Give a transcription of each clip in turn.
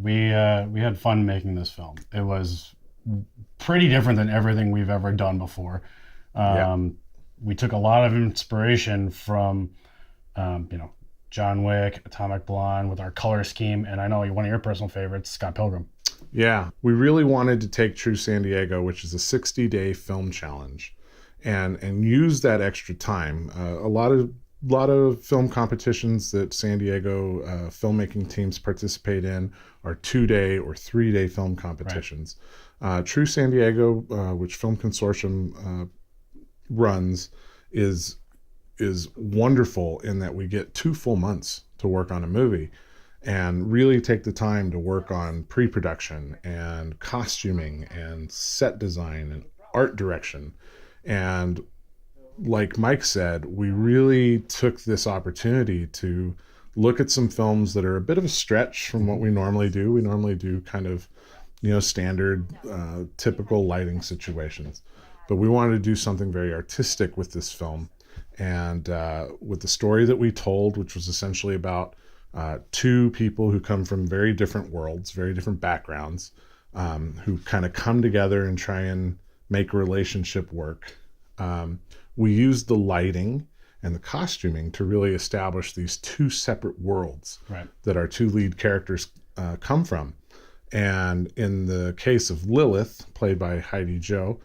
We had fun making this film. It was pretty different than everything we've ever done before. Yeah. We took a lot of inspiration from, you know, John Wick, Atomic Blonde with our color scheme, and I know one of your personal favorites, Scott Pilgrim. Yeah, we really wanted to take True San Diego, which is a 60-day film challenge, and use that extra time. A lot of film competitions that San Diego filmmaking teams participate in are 2-day or 3-day film competitions. Right. True San Diego, which Film Consortium runs, is wonderful in that we get 2 full months to work on a movie and really take the time to work on pre-production and costuming and set design and art direction. And like Mike said, we really took this opportunity to look at some films that are a bit of a stretch from what we normally do. We normally do kind of, standard, typical lighting situations. But we wanted to do something very artistic with this film. And with the story that we told, which was essentially about 2 people who come from very different worlds, very different backgrounds, who kind of come together and try and make a relationship work. We used the lighting and the costuming to really establish these 2 separate worlds that our 2 lead characters come from. And in the case of Lilith, played by Heidi Jo,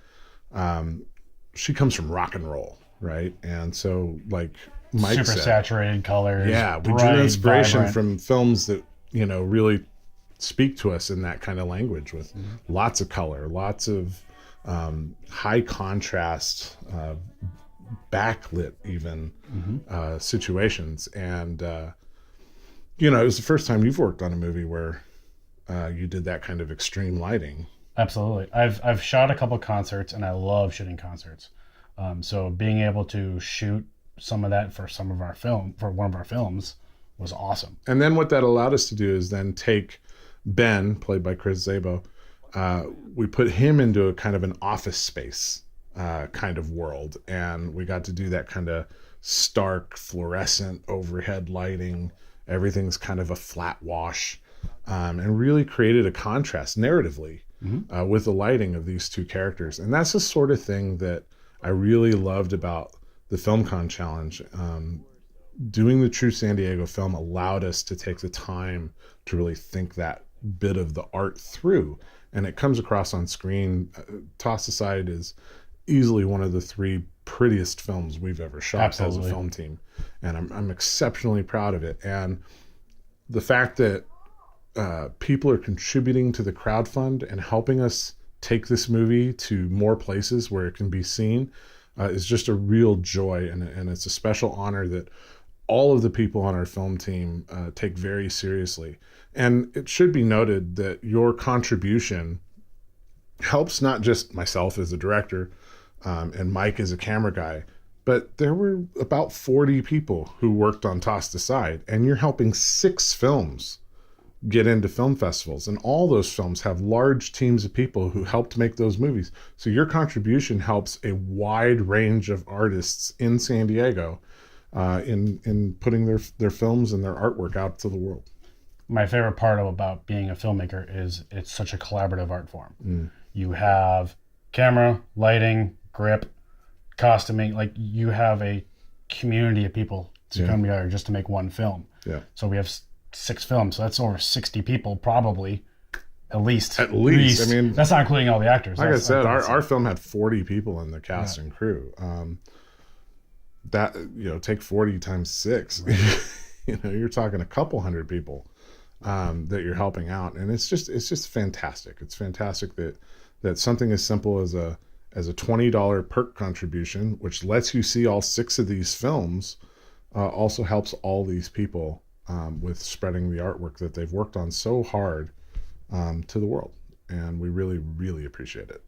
she comes from rock and roll, right? And so, like Mike Super said, saturated colors. yeah, we bright, drew inspiration vibrant. from films that, really speak to us in that kind of language, with lots of color, lots of high contrast, backlit even situations. And, it was the first time you've worked on a movie where you did that kind of extreme lighting. Absolutely. I've shot a couple concerts, and I love shooting concerts. So being able to shoot some of that for one of our films was awesome. And then what that allowed us to do is then take Ben, played by Chris Zabo, we put him into a kind of an office space kind of world. And we got to do that kind of stark fluorescent overhead lighting. Everything's kind of a flat wash, and really created a contrast narratively with the lighting of these 2 characters. And that's the sort of thing that I really loved about the FilmCon Challenge. Doing the True San Diego film allowed us to take the time to really think that bit of the art through, and it comes across on screen. Tosssed Assside is easily one of the 3 prettiest films we've ever shot. Absolutely. As a film team, and I'm exceptionally proud of it. And the fact that people are contributing to the crowdfund and helping us take this movie to more places where it can be seen is just a real joy, and it's a special honor that all of the people on our film team take very seriously. And it should be noted that your contribution helps not just myself as a director and Mike as a camera guy, but there were about 40 people who worked on Tosssed Assside, and you're helping 6 films get into film festivals. And all those films have large teams of people who helped make those movies. So your contribution helps a wide range of artists in San Diego in putting their films and their artwork out to the world. My favorite part about being a filmmaker is it's such a collaborative art form. You have camera, lighting, grip, costuming. Like, you have a community of people to come together just to make one film. Yeah. So we have 6 films, so that's over 60 people, probably, at least. At least. I mean, that's not including all the actors. Like I said, our film had 40 people in the cast and crew. That, take 40 times 6. You're talking a couple hundred people that you're helping out, and it's just fantastic. It's fantastic that something as simple as a $20 perk contribution, which lets you see all 6 of these films, also helps all these people with spreading the artwork that they've worked on so hard to the world. And we really, really appreciate it.